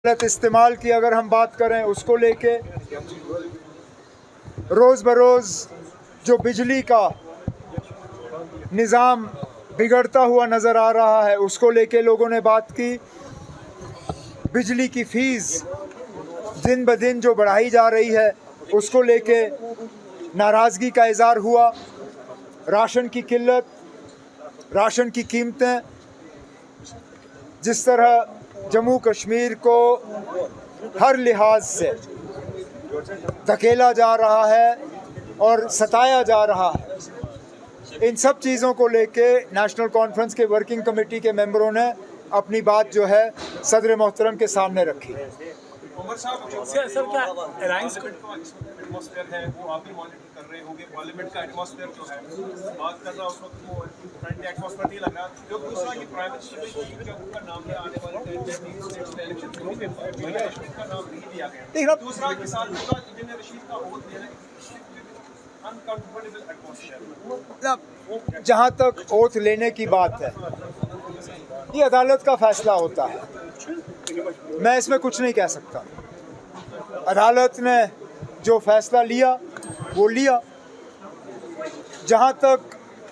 गलत इस्तेमाल की अगर हम बात करें उसको लेके, रोज़ बरोज़ जो बिजली का निज़ाम बिगड़ता हुआ नज़र आ रहा है उसको लेके लोगों ने बात की। बिजली की फ़ीस दिन ब दिन जो बढ़ाई जा रही है उसको लेके नाराज़गी का इज़हार हुआ। राशन की किल्लत, राशन की कीमतें, जिस तरह जम्मू कश्मीर को हर लिहाज से धकेला जा रहा है और सताया जा रहा है, इन सब चीज़ों को लेके नेशनल कॉन्फ्रेंस के वर्किंग कमेटी के मेंबरों ने अपनी बात जो है सदर मोहतरम के सामने रखी। उमर साहब, सर क्या अलायंस का एटमॉस्फेयर है वो आप भी मॉनिटर कर रहे होंगे? पार्लियामेंट का एटमॉस्फेयर जो है बात कर रहा उस वक्त वो फ्रंट एटमॉस्फेयर नहीं लग रहा। जो दूसरा कि प्राइम मिनिस्टर जो उनका नाम है आने वाले इलेक्शन का नाम नहीं दिया गया। दूसरा के साथ इंजीनियर रशीद का वोट देना अनकंफर्टेबल एटमॉस्फेयर। जहाँ तक ओथ लेने की बात है, ये अदालत का फैसला होता है, मैं इसमें कुछ नहीं कह सकता। अदालत ने जो फैसला लिया वो लिया। जहाँ तक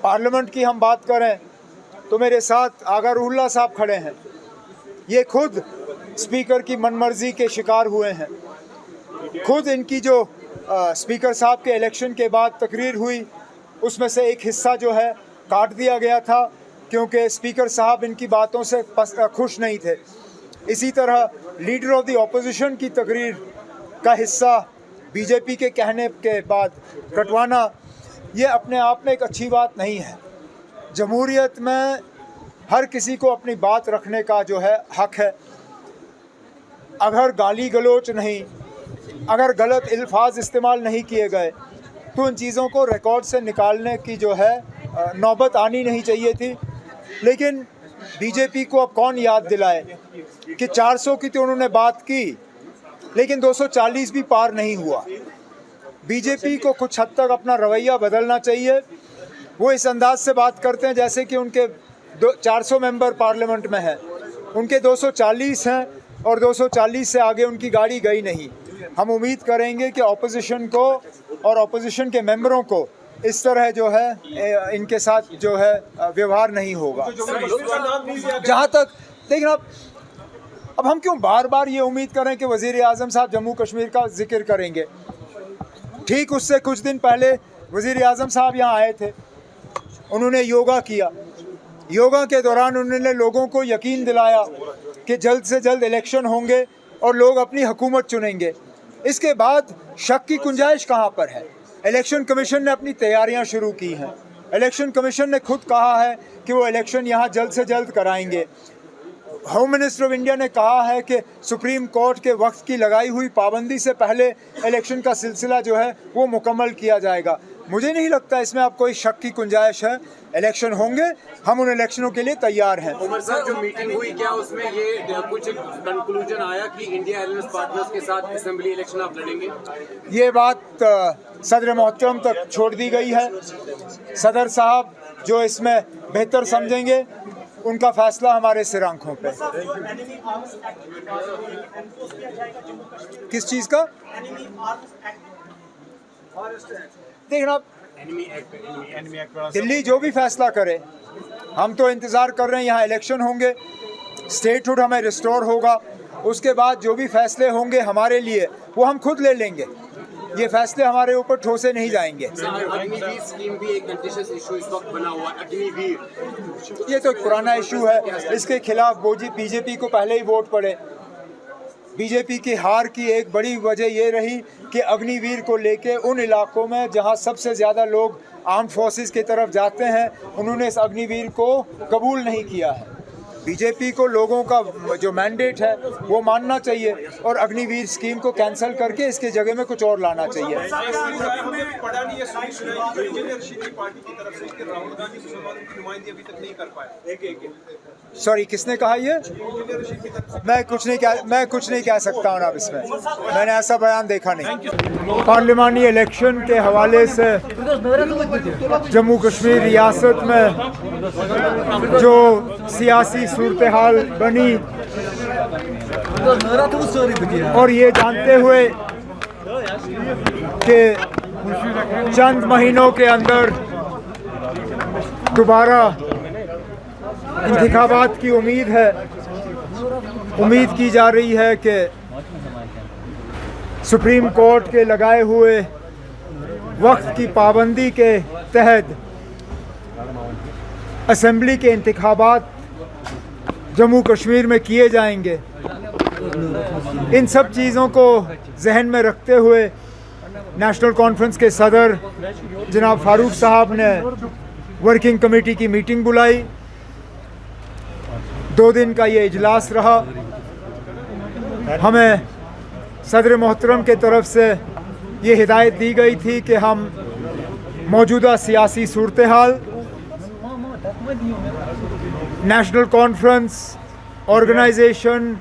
पार्लियामेंट की हम बात करें तो मेरे साथ आगा रूहुल्लाह साहब खड़े हैं। ये खुद स्पीकर की मनमर्जी के शिकार हुए हैं। खुद इनकी जो स्पीकर साहब के इलेक्शन के बाद तकरीर हुई उसमें से एक हिस्सा जो है काट दिया गया था क्योंकि स्पीकर साहब इनकी बातों से खुश नहीं थे। इसी तरह लीडर ऑफ द ऑपोजिशन की तकरीर का हिस्सा बीजेपी के कहने के बाद कटवाना, ये अपने आप में एक अच्छी बात नहीं है। जमहूरियत में हर किसी को अपनी बात रखने का जो है हक है। अगर गाली गलोच नहीं, अगर गलत अल्फाज इस्तेमाल नहीं किए गए तो इन चीज़ों को रिकॉर्ड से निकालने की जो है नौबत आनी नहीं चाहिए थी। लेकिन बीजेपी को अब कौन याद दिलाए कि 400 की तो उन्होंने बात की लेकिन 240 भी पार नहीं हुआ। बीजेपी को कुछ हद तक अपना रवैया बदलना चाहिए। वो इस अंदाज से बात करते हैं जैसे कि उनके 400 मेंबर पार्लियामेंट में हैं, उनके 240 हैं और 240 से आगे उनकी गाड़ी गई नहीं। हम उम्मीद करेंगे कि ऑपोजिशन को और ऑपोजिशन के मेंबरों को इस तरह जो है इनके साथ जो है व्यवहार नहीं होगा। जहाँ तक देखना, अब हम क्यों बार बार ये उम्मीद करें कि वज़ीर आज़म साहब जम्मू कश्मीर का जिक्र करेंगे। ठीक उससे कुछ दिन पहले वज़ीर आज़म साहब यहाँ आए थे, उन्होंने योगा किया। योगा के दौरान उन्होंने लोगों को यकीन दिलाया कि जल्द से जल्द इलेक्शन होंगे और लोग अपनी हुकूमत चुनेंगे। इसके बाद शक की गुंजाइश कहाँ पर है? इलेक्शन कमीशन ने अपनी तैयारियां शुरू की हैं। इलेक्शन कमीशन ने खुद कहा है कि वो इलेक्शन यहाँ जल्द से जल्द कराएंगे। होम मिनिस्टर ऑफ इंडिया ने कहा है कि सुप्रीम कोर्ट के वक्त की लगाई हुई पाबंदी से पहले इलेक्शन का सिलसिला जो है वो मुकम्मल किया जाएगा। मुझे नहीं लगता इसमें अब कोई शक की गुंजाइश है। इलेक्शन होंगे, हम उन इलेक्शनों के लिए तैयार हैं। उमर साहब, जो मीटिंग हुई क्या उसमें ये कुछ कंक्लूजन आया कि इंडिया अलायंस पार्टनर्स के साथ असेंबली इलेक्शन आप लड़ेंगे? ये बात सदर मोहतरम तक छोड़ दी गई है। सदर साहब जो इसमें बेहतर समझेंगे उनका फैसला हमारे सिर आंखों पे। किस चीज़ का? देखना, दिल्ली जो भी फैसला करे, हम तो इंतज़ार कर रहे हैं। यहाँ इलेक्शन होंगे, स्टेटहुड हमें रिस्टोर होगा, उसके बाद जो भी फैसले होंगे हमारे लिए वो हम खुद ले लेंगे। ये फैसले हमारे ऊपर ठोसे नहीं जाएंगे। अग्निवीर स्कीम भी एक कंटेस्टेड इशू इस वक्त बना हुआ है। अग्निवीर ये तो एक पुराना इशू है, इसके खिलाफ बीजेपी को पहले ही वोट पड़े। बीजेपी की हार की एक बड़ी वजह ये रही कि अग्निवीर को लेके उन इलाकों में जहां सबसे ज़्यादा लोग आर्म्ड फोर्सेस की तरफ जाते हैं उन्होंने इस अग्निवीर को कबूल नहीं किया है। बीजेपी को लोगों का जो मैंडेट है वो मानना चाहिए और अग्निवीर स्कीम को कैंसिल करके इसके जगह में कुछ और लाना चाहिए। सॉरी, किसने कहा ये? मैं कुछ नहीं कह सकता हूँ अब इसमें, मैंने ऐसा बयान देखा नहीं। पार्लिमानी इलेक्शन के हवाले से जम्मू कश्मीर रियासत में जो सियासी सूरत हाल बनी और ये जानते हुए कि चंद महीनों के अंदर दोबारा इंतखाबात की उम्मीद है, उम्मीद की जा रही है कि सुप्रीम कोर्ट के लगाए हुए वक्त की पाबंदी के तहत असेंबली के इंतखाबात जम्मू कश्मीर में किए जाएंगे। इन सब चीज़ों को जहन में रखते हुए नेशनल कॉन्फ्रेंस के सदर जनाब फारूक साहब ने वर्किंग कमेटी की मीटिंग बुलाई। 2 दिन का ये इजलास रहा। हमें सदर मोहतरम के तरफ से ये हिदायत दी गई थी कि हम मौजूदा सियासी सूरत हाल, नेशनल कॉन्फ्रेंस ऑर्गेनाइजेशन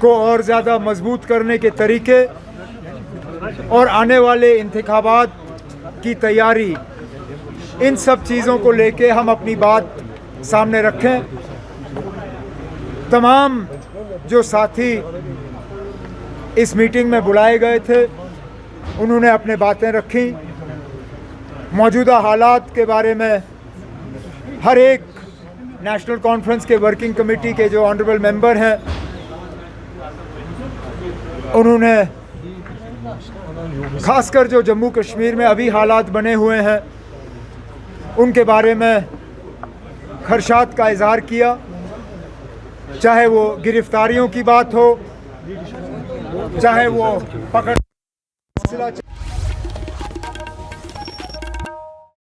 को और ज़्यादा मजबूत करने के तरीके और आने वाले इंतखाबात की तैयारी, इन सब चीज़ों को लेके हम अपनी बात सामने रखें। तमाम जो साथी इस मीटिंग में बुलाए गए थे उन्होंने अपने बातें रखी। मौजूदा हालात के बारे में हर एक नेशनल कॉन्फ्रेंस के वर्किंग कमेटी के जो ऑनरेबल मेंबर हैं उन्होंने खासकर जो जम्मू कश्मीर में अभी हालात बने हुए हैं उनके बारे में खदशात का इजहार किया, चाहे वो गिरफ्तारियों की बात हो, चाहे वो पकड़